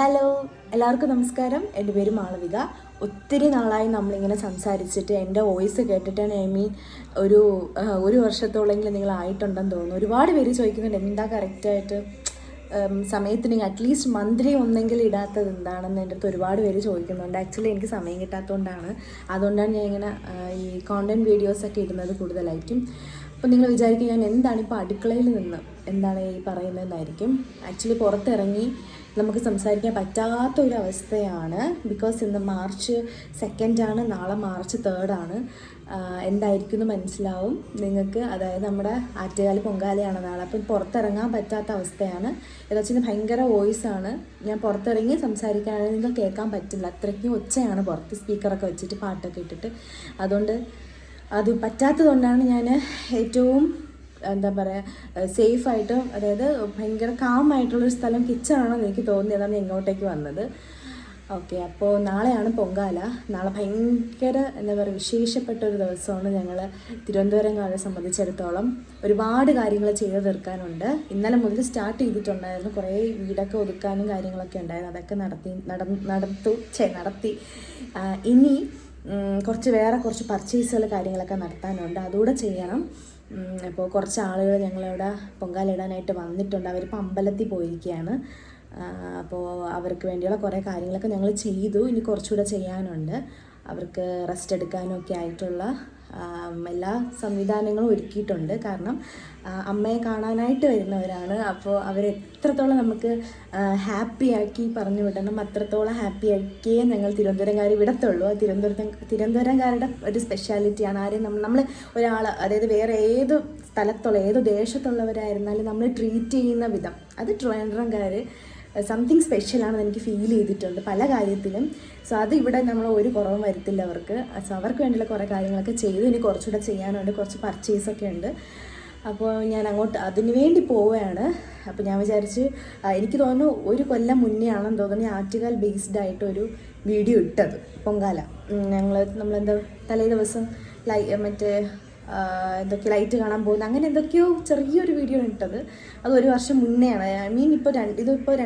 Hello, എല്ലാവർക്കും നമസ്കാരം. എൻ്റെ പേര് മാളവിക. ഒത്തിരി നാളായി നമ്മളിങ്ങനെ സംസാരിച്ചിട്ട്. എൻ്റെ വോയിസ് കേട്ടിട്ടാണ് ഒരു വർഷത്തോളെങ്കിലും നിങ്ങളായിട്ടുണ്ടെന്ന് തോന്നുന്നു. ഒരുപാട് പേര് ചോദിക്കുന്നുണ്ട് എന്താ കറക്റ്റായിട്ട് സമയത്തിന് അറ്റ്ലീസ്റ്റ് മന്ത്ലി ഒന്നെങ്കിലും ഇടാത്തത് എന്താണെന്ന് എൻ്റെ അടുത്ത് ഒരുപാട് പേര് ചോദിക്കുന്നുണ്ട്. ആക്ച്വലി എനിക്ക് സമയം കിട്ടാത്തതുകൊണ്ടാണ്. അതുകൊണ്ടാണ് ഞാൻ ഇങ്ങനെ ഈ കോണ്ടൻറ്റ് വീഡിയോസൊക്കെ ഇടുന്നത് കൂടുതലായിട്ടും. അപ്പോൾ നിങ്ങൾ വിചാരിക്കും ഞാൻ എന്താണ് ഇപ്പോൾ അടുക്കളയിൽ നിന്ന് എന്താണ് ഈ പറയുന്നതെന്നായിരിക്കും. ആക്ച്വലി പുറത്തിറങ്ങി നമുക്ക് സംസാരിക്കാൻ പറ്റാത്ത ഒരു അവസ്ഥയാണ്. ബിക്കോസ് ഇന്ന് മാർച്ച് 2 നാളെ മാർച്ച് 3 എന്തായിരിക്കും എന്ന് മനസ്സിലാവും നിങ്ങൾക്ക്. അതായത് നമ്മുടെ ആറ്റുകാല് പൊങ്കാലയാണ് നാളെ. അപ്പം പുറത്തിറങ്ങാൻ പറ്റാത്ത അവസ്ഥയാണ്. ഏതാச்சுം ഭയങ്കര വോയിസാണ്. ഞാൻ പുറത്തിറങ്ങി സംസാരിക്കാനാണെങ്കിൽ നിങ്ങൾക്ക് കേൾക്കാൻ പറ്റില്ല, അത്രയ്ക്കും ഒച്ചയാണ് പുറത്ത്. സ്പീക്കറൊക്കെ വെച്ചിട്ട് പാട്ടൊക്കെ ഇട്ടിട്ട്. അതുകൊണ്ട് അത് പറ്റാത്തതുകൊണ്ടാണ് ഞാൻ ഏറ്റവും എന്താ പറയുക സേഫായിട്ടും, അതായത് ഭയങ്കര കാമായിട്ടുള്ളൊരു സ്ഥലം കിച്ചണാണെന്ന് എനിക്ക് തോന്നി. അതാണ് ഇങ്ങോട്ടേക്ക് വന്നത്. ഓക്കെ, അപ്പോൾ നാളെയാണ് പൊങ്കാല. നാളെ ഭയങ്കര എന്താ പറയുക വിശേഷപ്പെട്ട ഒരു ദിവസമാണ്. ഞങ്ങൾ തിരുവനന്തപുരംകാരെ സംബന്ധിച്ചിടത്തോളം ഒരുപാട് കാര്യങ്ങൾ ചെയ്ത് തീർക്കാനുണ്ട്. ഇന്നലെ മുതൽ സ്റ്റാർട്ട് ചെയ്തിട്ടുണ്ടായിരുന്നു. കുറേ വീടൊക്കെ ഒതുക്കാനും കാര്യങ്ങളൊക്കെ ഉണ്ടായിരുന്നു. അതൊക്കെ നടത്തി ഇനി കുറച്ച് പർച്ചേസുകൾ കാര്യങ്ങളൊക്കെ നടത്താനുണ്ട്. അതുകൂടെ ചെയ്യണം. അപ്പോൾ കുറച്ച് ആളുകൾ ഞങ്ങളിവിടെ പൊങ്കാല ഇടാനായിട്ട് വന്നിട്ടുണ്ട്. അവരിപ്പോൾ അമ്പലത്തിൽ പോയിരിക്കുകയാണ്. അപ്പോൾ അവർക്ക് വേണ്ടിയുള്ള കുറേ കാര്യങ്ങളൊക്കെ ഞങ്ങൾ ചെയ്തു. ഇനി കുറച്ചുകൂടെ ചെയ്യാനുണ്ട്. അവർക്ക് റെസ്റ്റ് എടുക്കാനും ഒക്കെ ആയിട്ടുള്ള എല്ലാ സംവിധാനങ്ങളും ഒരുക്കിയിട്ടുണ്ട്. കാരണം അമ്മയെ കാണാനായിട്ട് വരുന്നവരാണ്. അപ്പോൾ അവരെത്രത്തോളം നമുക്ക് ഹാപ്പിയാക്കി പറഞ്ഞു വിടണം, അത്രത്തോളം ഹാപ്പിയാക്കിയേ ഞങ്ങൾ തിരുവനന്തപുരംകാർ വിടത്തുള്ളൂ. തിരുവനന്തപുരംകാരുടെ ഒരു സ്പെഷ്യാലിറ്റിയാണ്. ആരെയും നമ്മൾ ഒരാൾ, അതായത് വേറെ ഏത് സ്ഥലത്തുള്ള ഏത് ദേശത്തുള്ളവരായിരുന്നാലും നമ്മൾ ട്രീറ്റ് ചെയ്യുന്ന വിധം, അത് ട്രിവാൻഡ്രംകാർ സംതിങ് സ്പെഷ്യലാണെന്ന് എനിക്ക് ഫീൽ ചെയ്തിട്ടുണ്ട് പല കാര്യത്തിലും. സോ അത് ഇവിടെ നമ്മൾ ഒരു കുറവും വരുത്തില്ല അവർക്ക്. സോ അവർക്ക് വേണ്ടിയുള്ള കുറേ കാര്യങ്ങളൊക്കെ ചെയ്തു. ഇനി കുറച്ചുകൂടെ ചെയ്യാനുണ്ട്. കുറച്ച് പർച്ചേസൊക്കെ ഉണ്ട്. അപ്പോൾ ഞാൻ അങ്ങോട്ട് അതിന് വേണ്ടി പോവുകയാണ്. അപ്പോൾ ഞാൻ വിചാരിച്ച്, എനിക്ക് തോന്നുന്നു ഒരു കൊല്ലം മുന്നേ ആണെന്ന് തോന്നുന്നു ആറ്റുകാൽ ബേസ്ഡ് ആയിട്ടൊരു വീഡിയോ ഇട്ടത് പൊങ്കാല. നമ്മളെന്താ തലേ ദിവസം മറ്റേ എന്തൊക്കെ ലൈറ്റ് കാണാൻ പോകുന്നത്, അങ്ങനെ എന്തൊക്കെയോ ചെറിയൊരു വീഡിയോ ഇട്ടത്. അത് ഒരു വർഷം മുന്നെയാണ്. ഇപ്പോൾ ഇതിപ്പോൾ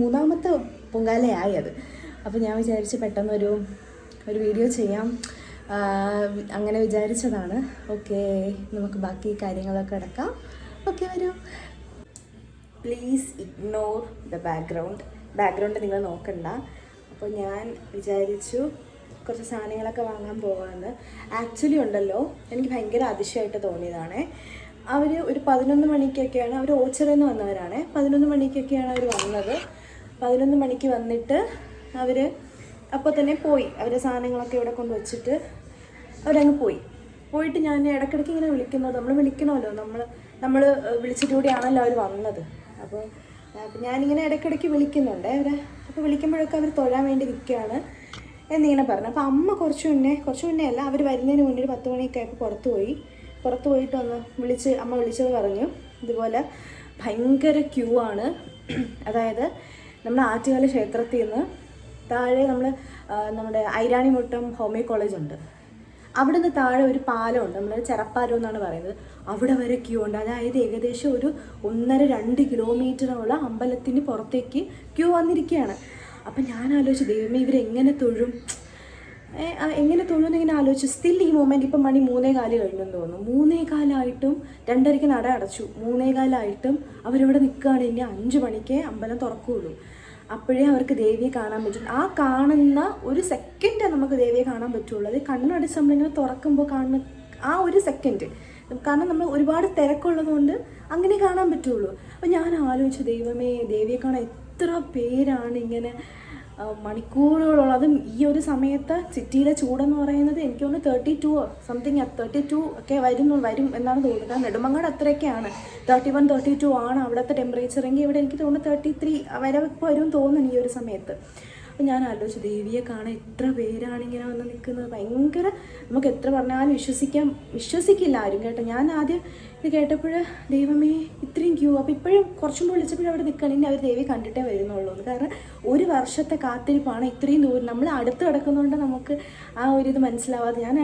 മൂന്നാമത്തെ പൊങ്കാലയായി അത്. അപ്പോൾ ഞാൻ വിചാരിച്ച് പെട്ടെന്ന് ഒരു വീഡിയോ ചെയ്യാം, അങ്ങനെ വിചാരിച്ചതാണ്. ഓക്കെ, നമുക്ക് ബാക്കി കാര്യങ്ങളൊക്കെ എടുക്കാം. ഓക്കെ, വരൂ. പ്ലീസ് ഇഗ്നോർ ദ ബാക്ക്ഗ്രൗണ്ട് നിങ്ങൾ നോക്കണ്ട. അപ്പോൾ ഞാൻ വിചാരിച്ചു കുറച്ച് സാധനങ്ങളൊക്കെ വാങ്ങാൻ പോകാമെന്ന്. ആക്ച്വലി ഉണ്ടല്ലോ, എനിക്ക് ഭയങ്കര അതിശയമായിട്ട് തോന്നിയതാണ്. അവർ ഒരു 11 മണിക്കൊക്കെയാണ്, അവർ ഓച്ചിറയിൽ നിന്ന് വന്നവരാണ്. 11 മണിക്കൊക്കെയാണ് അവർ വന്നത്. 11 മണിക്ക് വന്നിട്ട് അവർ അപ്പോൾ തന്നെ പോയി. അവരെ സാധനങ്ങളൊക്കെ ഇവിടെ കൊണ്ട് വെച്ചിട്ട് അവരങ്ങ് പോയിട്ട് ഞാൻ ഇടയ്ക്കിടയ്ക്ക് ഇങ്ങനെ വിളിക്കുന്നത്, നമ്മൾ വിളിക്കണമല്ലോ, നമ്മൾ വിളിച്ചിട്ട് കൂടിയാണല്ലോ അവർ വന്നത്. അപ്പോൾ ഞാനിങ്ങനെ ഇടയ്ക്കിടയ്ക്ക് വിളിക്കുന്നുണ്ട് അവരെ. അപ്പോൾ വിളിക്കുമ്പോഴൊക്കെ അവർ തൊഴാൻ വേണ്ടി നിൽക്കുകയാണ് എന്നിങ്ങനെ പറഞ്ഞു. അപ്പോൾ അമ്മ കുറച്ച് മുന്നേ അല്ല, അവർ വരുന്നതിന് മുന്നേ ഒരു 10 മണിയൊക്കെ ആയപ്പോൾ പുറത്ത് പോയിട്ട് അമ്മ വിളിച്ചത് പറഞ്ഞു, ഇതുപോലെ ഭയങ്കര ക്യൂ ആണ്. അതായത് നമ്മുടെ ആറ്റുകാൽ ക്ഷേത്രത്തിൽ നിന്ന് താഴെ നമ്മുടെ ഐരാണിമുട്ടം ഹോമിയോ കോളേജ് ഉണ്ട്. അവിടെ നിന്ന് താഴെ ഒരു പാലമുണ്ട്, നമ്മൾ ചെറപ്പാലം എന്നാണ് പറയുന്നത്. അവിടെ വരെ ക്യൂ ഉണ്ട്. അതായത് ഏകദേശം ഒരു 1.5-2 കിലോമീറ്ററോളം അമ്പലത്തിന് പുറത്തേക്ക് ക്യൂ വന്നിരിക്കുകയാണ്. അപ്പം ഞാൻ ആലോചിച്ചു, ദൈവമേ ഇവരെങ്ങനെ തൊഴും എന്നിങ്ങനെ ആലോചിച്ചു. സ്റ്റിൽ ഈ മൊമെൻറ്റ് ഇപ്പം മണി 3:15 കഴിഞ്ഞെന്ന് തോന്നുന്നു. 3:15 2:30 നട അടച്ചു. 3:15 അവരവിടെ നിൽക്കുകയാണ്. ഇനി 5 മണിക്കേ അമ്പലം തുറക്കുകയുള്ളൂ. അപ്പോഴേ അവർക്ക് ദേവിയെ കാണാൻ പറ്റും. ആ കാണുന്ന ഒരു സെക്കൻഡ് നമുക്ക് ദേവിയെ കാണാൻ പറ്റുള്ളൂ. അത് കണ്ണടച്ച് നമ്മളിങ്ങനെ തുറക്കുമ്പോൾ കാണുന്ന ആ ഒരു സെക്കൻഡ്, കാരണം നമ്മൾ ഒരുപാട് തിരക്കുള്ളത് കൊണ്ട് അങ്ങനെ കാണാൻ പറ്റുള്ളൂ. അപ്പോൾ ഞാൻ ആലോചിച്ചു, ദൈവമേ ദേവിയെ കാണാൻ എത്ര പേരാണ് ഇങ്ങനെ മണിക്കൂറുകളോളം. അതും ഈ ഒരു സമയത്ത് സിറ്റിയിലെ ചൂടെന്ന് പറയുന്നത് എനിക്ക് തോന്നുന്നു 32 ഒക്കെ വരും എന്നാണ് തോന്നുന്നത്. നെടുമങ്ങാട് അത്രയൊക്കെയാണ്, 31-32 ആണ് അവിടുത്തെ ടെമ്പറേച്ചർ എങ്കിൽ ഇവിടെ എനിക്ക് തോന്നുന്നു 33 വരെ വരും തോന്നുന്നു ഈ ഒരു സമയത്ത്. അപ്പോൾ ഞാൻ ആലോചിച്ചു, ദേവിയെ കാണാൻ എത്ര പേരാണ് ഇങ്ങനെ വന്ന് നിൽക്കുന്നത്. ഭയങ്കര, നമുക്ക് എത്ര പറഞ്ഞാലും വിശ്വസിക്കില്ല ആരും കേട്ടോ. ഞാൻ ആദ്യം ഇത് കേട്ടപ്പോൾ ദൈവമേ ഇത്രയും ക്യൂ. അപ്പോൾ ഇപ്പോഴും കുറച്ചും കൂടി വിളിച്ചപ്പോഴും അവിടെ നിൽക്കണം, ഇനി അവർ ദേവി കണ്ടിട്ടേ വരുന്നുള്ളൂ. കാരണം ഒരു വർഷത്തെ കാത്തിരിപ്പാണ് ഇത്രയും ദൂരം. നമ്മൾ അടുത്ത് കിടക്കുന്നതുകൊണ്ട് നമുക്ക് ആ ഒരിത് മനസ്സിലാവാതെ, ഞാൻ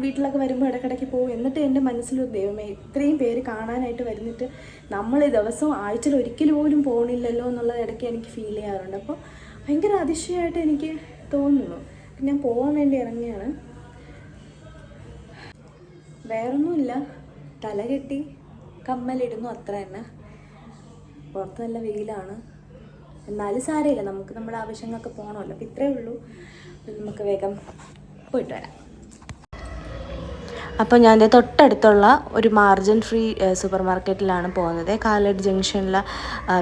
വീട്ടിലൊക്കെ വരുമ്പോൾ ഇടയ്ക്കിടയ്ക്ക് പോകും. എന്നിട്ട് എൻ്റെ മനസ്സിൽ ദൈവമേ ഇത്രയും പേര് കാണാനായിട്ട് വരുന്നിട്ട് നമ്മൾ ദിവസവും ആഴ്ചയിൽ ഒരിക്കൽ പോലും പോകണില്ലല്ലോ എന്നുള്ളത് ഇടയ്ക്ക് എനിക്ക് ഫീൽ ചെയ്യാറുണ്ട്. അപ്പോൾ ഭയങ്കര അതിശയമായിട്ട് എനിക്ക് തോന്നുന്നു. ഞാൻ പോകാൻ വേണ്ടി ഇറങ്ങിയാണ്. വേറൊന്നുമില്ല, തല കെട്ടി കമ്മലിടുന്നു, അത്ര തന്നെ. പുറത്ത് നല്ല വെയിലാണ്, എന്നാലും സാരമില്ല, നമുക്ക് നമ്മുടെ ആവശ്യങ്ങൾക്ക് പോകണമല്ലോ. അപ്പോൾ ഇത്രയേ ഉള്ളൂ. നമുക്ക് വേഗം പോയിട്ട് വരാം. അപ്പോൾ ഞാൻ തൊട്ടടുത്തുള്ള ഒരു മാർജിൻ ഫ്രീ സൂപ്പർ മാർക്കറ്റിലാണ് പോകുന്നത്. കാലടി ജംഗ്ഷനിലെ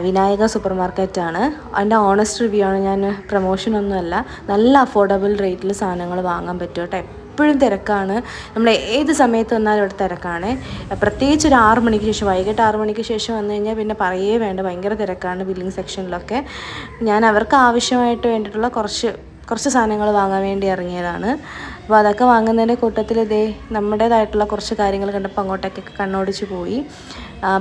വിനായക സൂപ്പർ മാർക്കറ്റാണ്. അതിൻ്റെ ഓണസ്റ്റ് റിവ്യൂ ആണ്, ഞാൻ പ്രൊമോഷനൊന്നുമല്ല. നല്ല അഫോർഡബിൾ റേറ്റിൽ സാധനങ്ങൾ വാങ്ങാൻ പറ്റും കേട്ടോ. എപ്പോഴും തിരക്കാണ്, നമ്മൾ ഏത് സമയത്ത് വന്നാലും ഇവിടെ തിരക്കാണ്. പ്രത്യേകിച്ച് ഒരു 6 മണിക്ക് ശേഷം, വൈകിട്ട് 6 മണിക്ക് ശേഷം വന്നു കഴിഞ്ഞാൽ പിന്നെ പറയേ വേണ്ട, ഭയങ്കര തിരക്കാണ് ബില്ലിംഗ് സെക്ഷനിലൊക്കെ. ഞാൻ അവർക്ക് ആവശ്യമായിട്ട് വേണ്ടിയിട്ടുള്ള കുറച്ച് സാധനങ്ങൾ വാങ്ങാൻ വേണ്ടി ഇറങ്ങിയതാണ്. അപ്പോൾ അതൊക്കെ വാങ്ങുന്നതിൻ്റെ കൂട്ടത്തിൽ നമ്മുടേതായിട്ടുള്ള കുറച്ച് കാര്യങ്ങൾ കണ്ടപ്പോൾ അങ്ങോട്ടേക്കൊക്കെ കണ്ണോടിച്ച് പോയി.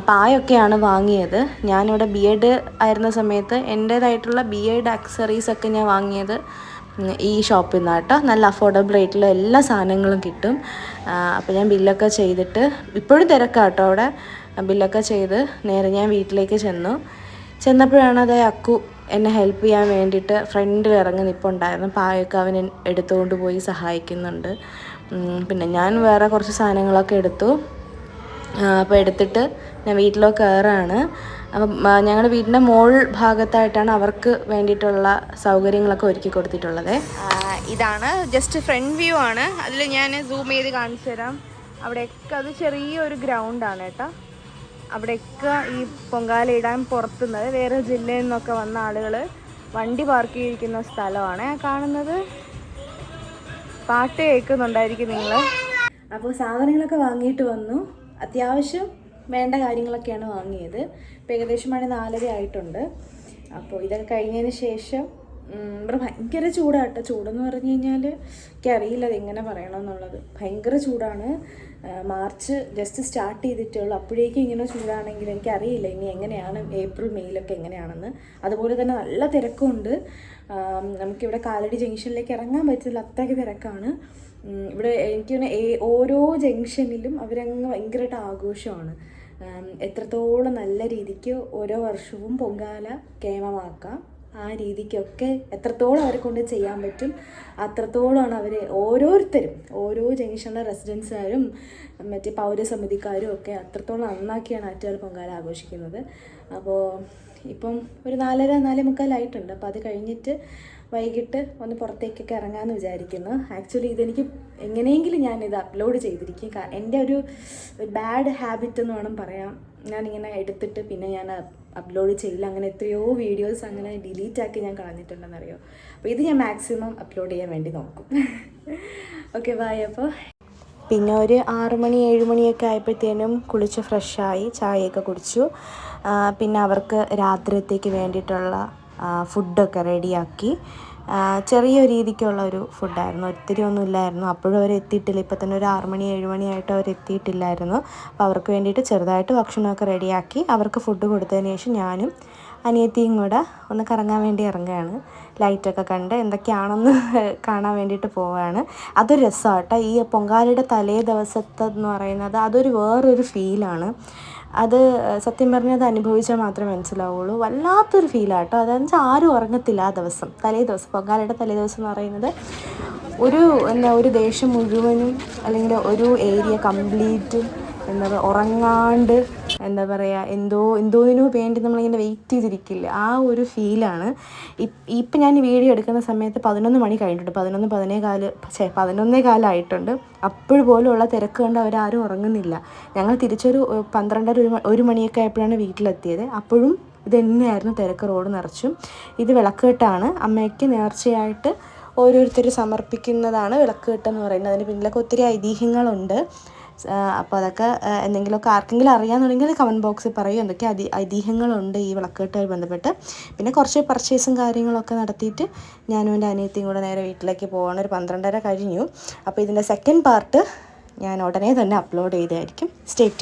പായൊക്കെയാണ് വാങ്ങിയത്. ഞാനിവിടെ BEd ആയിരുന്ന സമയത്ത് എൻ്റേതായിട്ടുള്ള BEd ആക്സസറീസൊക്കെ ഞാൻ വാങ്ങിയത് ഈ ഷോപ്പിൽ നിന്നാണ് കേട്ടോ. നല്ല അഫോർഡബിൾ റേറ്റിൽ എല്ലാ സാധനങ്ങളും കിട്ടും. അപ്പോൾ ഞാൻ ബില്ലൊക്കെ ചെയ്തിട്ട്, ഇപ്പോഴും തിരക്കാണ് കേട്ടോ അവിടെ. ബില്ലൊക്കെ ചെയ്ത് നേരെ ഞാൻ വീട്ടിലേക്ക് ചെന്നപ്പോഴാണ് അക്കു എന്നെ ഹെൽപ്പ് ചെയ്യാൻ വേണ്ടിയിട്ട് ഫ്രണ്ടിൽ ഇറങ്ങി നിൽപ്പുണ്ടായിരുന്നു. പായൊക്കെ അവൻ എടുത്തുകൊണ്ട് പോയി സഹായിക്കുന്നുണ്ട്. പിന്നെ ഞാൻ വേറെ കുറച്ച് സാധനങ്ങളൊക്കെ എടുത്തു. അപ്പോൾ എടുത്തിട്ട് ഞാൻ വീട്ടിലേക്ക് കയറാണ്. അപ്പം ഞങ്ങളുടെ വീടിൻ്റെ മോൾ ഭാഗത്തായിട്ടാണ് അവർക്ക് വേണ്ടിയിട്ടുള്ള സൗകര്യങ്ങളൊക്കെ ഒരുക്കി കൊടുത്തിട്ടുള്ളത്. ഇതാണ് ജസ്റ്റ് ഫ്രണ്ട് വ്യൂ ആണ്. അതിൽ ഞാൻ സൂം ചെയ്ത് കാണിച്ചു തരാം. അവിടെയൊക്കെ അത് ചെറിയൊരു ഗ്രൗണ്ടാണ് കേട്ടോ. അവിടെയൊക്കെ ഈ പൊങ്കാല ഇടാൻ പുറത്തുനിന്ന് വേറെ ജില്ലയിൽ നിന്നൊക്കെ വന്ന ആളുകൾ വണ്ടി പാർക്ക് ചെയ്തിരിക്കുന്ന സ്ഥലമാണ് കാണുന്നത്. പാട്ട് കേൾക്കുന്നുണ്ടായിരിക്കും നിങ്ങൾ. അപ്പോൾ സാധനങ്ങളൊക്കെ വാങ്ങിയിട്ട് വന്നു. അത്യാവശ്യം വേണ്ട കാര്യങ്ങളൊക്കെയാണ് വാങ്ങിയത്. ഇപ്പോൾ ഏകദേശം 4:30 ആയിട്ടുണ്ട്. അപ്പോൾ ഇതൊക്കെ കഴിഞ്ഞതിന് ശേഷം ഇവിടെ ഭയങ്കര ചൂടാട്ടോ. ചൂടെന്ന് പറഞ്ഞു കഴിഞ്ഞാൽ എനിക്കറിയില്ല അതെങ്ങനെ പറയണമെന്നുള്ളത്. ഭയങ്കര ചൂടാണ്. മാർച്ച് ജസ്റ്റ് സ്റ്റാർട്ട് ചെയ്തിട്ടുള്ളൂ, അപ്പോഴേക്കും ഇങ്ങനെ ചൂടാണെങ്കിൽ എനിക്കറിയില്ല ഇനി എങ്ങനെയാണ് ഏപ്രിൽ മെയ്യിലൊക്കെ എങ്ങനെയാണെന്ന്. അതുപോലെ തന്നെ നല്ല തിരക്കുണ്ട്. നമുക്കിവിടെ കാലടി ജംഗ്ഷനിലേക്ക് ഇറങ്ങാൻ പറ്റില്ല, അത്രയ്ക്ക് തിരക്കാണ് ഇവിടെ. എനിക്ക് ഓരോ ജംഗ്ഷനിലും അവരങ്ങ് ഭയങ്കരമായിട്ട് ആഘോഷമാണ്. എത്രത്തോളം നല്ല രീതിക്ക് ഓരോ വർഷവും പൊങ്കാല കേമമാക്കാം, ആ രീതിക്കൊക്കെ എത്രത്തോളം അവരെ കൊണ്ട് ചെയ്യാൻ പറ്റും അത്രത്തോളമാണ് അവർ ഓരോരുത്തരും, ഓരോ ജംഗ്ഷനിലെ റെസിഡൻസുകാരും മറ്റേ പൗരസമിതിക്കാരും ഒക്കെ അത്രത്തോളം നന്നാക്കിയാണ് ആറ്റുകാൽ പൊങ്കാല ആഘോഷിക്കുന്നത്. അപ്പോൾ ഇപ്പം ഒരു 4:30-4:45 ആയിട്ടുണ്ട്. അപ്പോൾ അത് കഴിഞ്ഞിട്ട് വൈകിട്ട് ഒന്ന് പുറത്തേക്കൊക്കെ ഇറങ്ങാമെന്ന് വിചാരിക്കുന്നു. ആക്ച്വലി ഇതെനിക്ക് എങ്ങനെയെങ്കിലും ഞാനിത് അപ്ലോഡ് ചെയ്തിരിക്കും. എൻ്റെ ഒരു ബാഡ് ഹാബിറ്റ് എന്ന് വേണം പറയാം. ഞാനിങ്ങനെ എടുത്തിട്ട് പിന്നെ ഞാൻ അപ്ലോഡ് ചെയ്യില്ല. അങ്ങനെ എത്രയോ വീഡിയോസ് അങ്ങനെ ഡിലീറ്റാക്കി ഞാൻ കളഞ്ഞിട്ടുണ്ടെന്നറിയോ. അപ്പോൾ ഇത് ഞാൻ മാക്സിമം അപ്ലോഡ് ചെയ്യാൻ വേണ്ടി നോക്കും. Okay bye. അപ്പോൾ പിന്നെ ഒരു 6 മണി 7 മണിയൊക്കെ ആയപ്പോഴത്തേനും കുളിച്ച് ഫ്രഷായി ചായയൊക്കെ കുടിച്ചു. പിന്നെ അവർക്ക് രാത്രിയത്തേക്ക് വേണ്ടിയിട്ടുള്ള ഫുഡൊക്കെ റെഡിയാക്കി. ചെറിയ രീതിക്കുള്ള ഒരു ഫുഡായിരുന്നു, ഒത്തിരി ഒന്നും ഇല്ലായിരുന്നു. അപ്പോഴും അവർ എത്തിയിട്ടില്ല. ഇപ്പം തന്നെ ഒരു 6 മണി 7 മണിയായിട്ട് അവർ എത്തിയിട്ടില്ലായിരുന്നു. അപ്പോൾ അവർക്ക് വേണ്ടിയിട്ട് ചെറുതായിട്ട് ഭക്ഷണമൊക്കെ റെഡിയാക്കി അവർക്ക് ഫുഡ് കൊടുത്തതിന് ശേഷം ഞാനും അനിയത്തിയും കൂടെ ഒന്ന് കറങ്ങാൻ വേണ്ടി ഇറങ്ങുകയാണ്. ലൈറ്റൊക്കെ കണ്ട് എന്തൊക്കെയാണെന്ന് കാണാൻ വേണ്ടിയിട്ട് പോവുകയാണ്. അതൊരു രസമാട്ടോ. ഈ പൊങ്കാലയുടെ തലേ ദിവസത്തെന്ന് പറയുന്നത് അതൊരു വേറൊരു ഫീലാണ്. അത് സത്യം പറഞ്ഞാൽ അത് അനുഭവിച്ചാൽ മാത്രമേ മനസ്സിലാവുള്ളൂ. വല്ലാത്തൊരു ഫീലാട്ടോ. അതെന്ന് വെച്ചാൽ ആരും ഉറങ്ങത്തില്ല ആ ദിവസം, തലേദിവസം. പൊങ്കാലയുടെ തലേദിവസം എന്ന് പറയുന്നത് ഒരു ദേശം മുഴുവനും അല്ലെങ്കിൽ ഒരു ഏരിയ കംപ്ലീറ്റും ഉറങ്ങാണ്ട് എന്തോതിനു വേണ്ടി നമ്മളിങ്ങനെ വെയിറ്റ് ചെയ്തിരിക്കില്ല, ആ ഒരു ഫീലാണ്. ഇപ്പം ഞാൻ ഈ വീഡിയോ എടുക്കുന്ന സമയത്ത് 11 മണി കഴിഞ്ഞിട്ടുണ്ട്. 11:15 ആയിട്ടുണ്ട്. അപ്പോഴുപോലുള്ള തിരക്ക് കണ്ട് അവരാരും ഉറങ്ങുന്നില്ല. ഞങ്ങൾ തിരിച്ചൊരു 12:30-1 മണിയൊക്കെ ആയപ്പോഴാണ് വീട്ടിലെത്തിയത്. അപ്പോഴും ഇത് തന്നെയായിരുന്നു തിരക്ക്, റോഡ് നിറച്ചും. ഇത് വിളക്കുകെട്ടാണ്. അമ്മയ്ക്ക് നേർച്ചയായിട്ട് ഓരോരുത്തർ സമർപ്പിക്കുന്നതാണ് വിളക്കുകെട്ടെന്ന് പറയുന്നത്. അതിന് പിന്നിലൊക്കെ ഒത്തിരി ഐതിഹ്യങ്ങളുണ്ട്. അപ്പോൾ അതൊക്കെ എന്തെങ്കിലുമൊക്കെ ആർക്കെങ്കിലും അറിയാമെന്നുണ്ടെങ്കിൽ കമൻറ്റ് ബോക്സിൽ പറയും എന്തൊക്കെ ഐതിഹ്യങ്ങളുണ്ട് ഈ വിളക്കുകെട്ടുമായി ബന്ധപ്പെട്ട്. പിന്നെ കുറച്ച് പർച്ചേസും കാര്യങ്ങളൊക്കെ നടത്തിയിട്ട് ഞാനും എൻ്റെ അനിയത്തിയും കൂടെ നേരെ വീട്ടിലേക്ക് പോവാണ്. ഒരു 12:30 കഴിഞ്ഞു. അപ്പോൾ ഇതിൻ്റെ സെക്കൻഡ് പാർട്ട് ഞാൻ ഉടനെ തന്നെ അപ്ലോഡ് ചെയ്തായിരിക്കും. Stay tuned.